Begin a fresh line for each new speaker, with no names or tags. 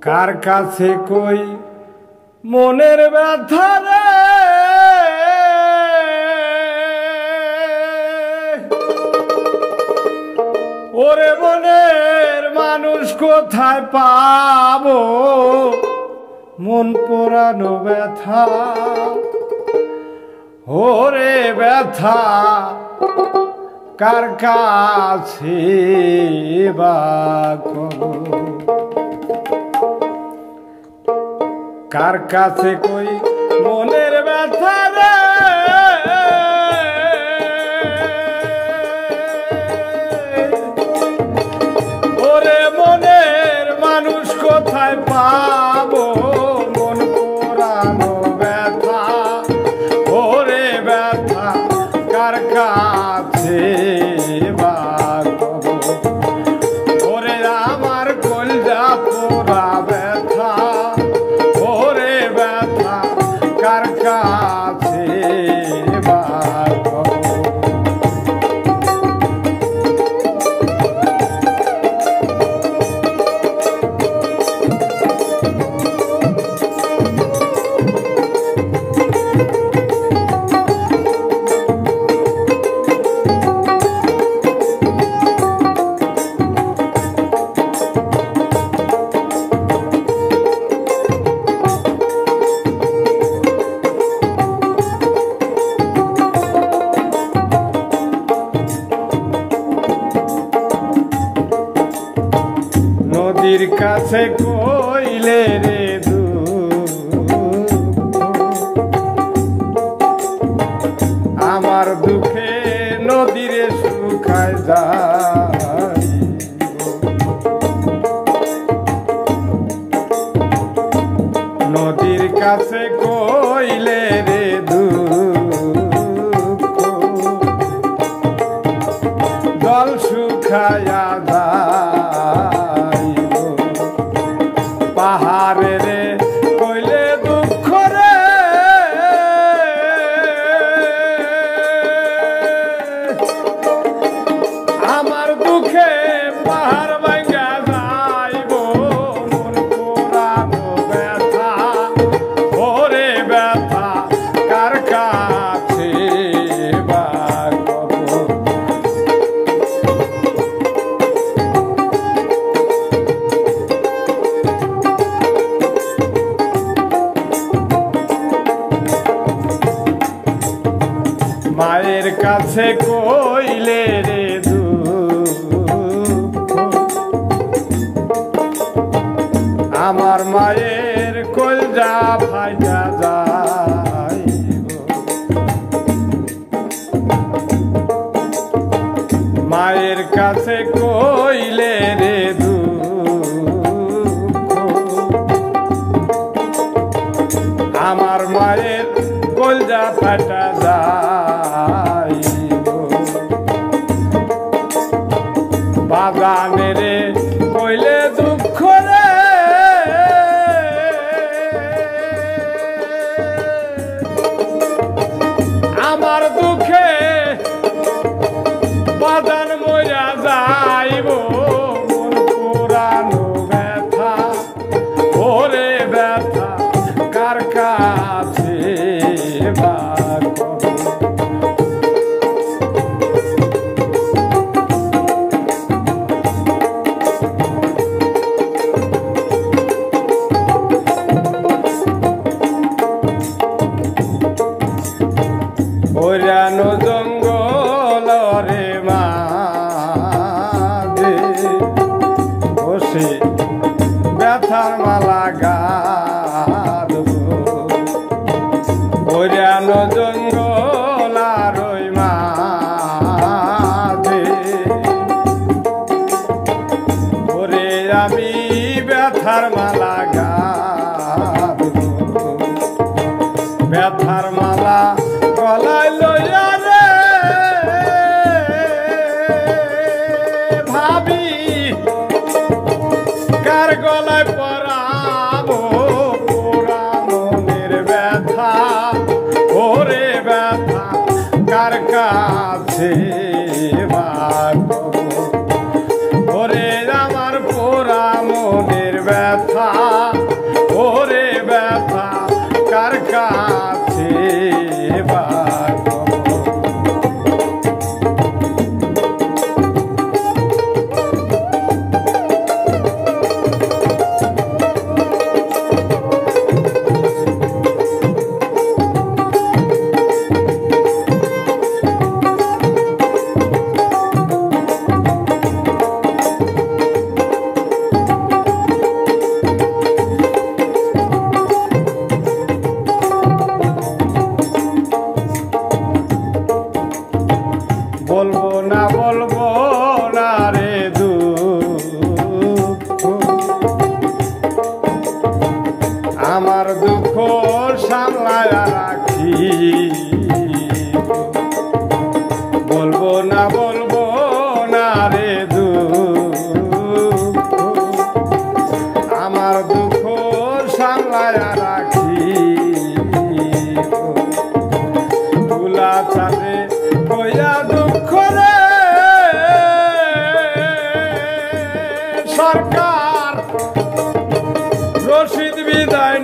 কার কাছে কই মনের ব্যথা রে, ওরে মনের মানুষ কোথায় পাবো, মন পোড়ানো ব্যথা, ওরে ব্যথা কার কাছে বা কব, কার কাছে কই মনের ব্যথা রে, ওরে মনের মানুষ কোথায় পাবো, মন পোড়ানো ব্যথা, ওরে ব্যথা কার কাছে বা কব, ওরে আমার কলজা পোড়া ব্যথা, ওরে ব্যথা কার কাছে বা কব। নদীর কাছে কইলে রে আমার দুঃখে নদীরে শুকায় যায়, নদীর কাছে কইলে রে জল শুকায়া যায়, পাহাড়ে রে কইলে দুঃখ রে, আমার দুঃখে পাহাড় ভাঙ্গা যাইব, মন পোড়ানো ব্যথা, ওরে ব্যথা কার কাছে বা কব। মায়ের কাছে কইলে রে আমার মায়ের কলজা ফাইটা যায়, মায়ের কাছে কইলে রে আমার মায়ের কলজা ফাটা যায়, বাগানে রে কইলে দুঃখ রে, আমার দুঃখে বাগান মইরা যাইব, মন পোড়ানো ব্যথা, ওরে ব্যথা কার কাছে বা কব। ওরানো জঙ্গল রে মাঝে বসে ব্যথার মালা গাঁথব, ওরানো জঙ্গল আর ওই মাঝে, ওরে আমি ব্যথার মালা গাঁথব, ব্যথার মালা গলায় লইয়া রে ভাবি কার গলায় পরাবো, পোড়া মনের ব্যথা, ওরে ব্যথা কার কাছে বা কব, ওরে আমার পোড়া মনের ব্যথা। কার রশিদ বিদায়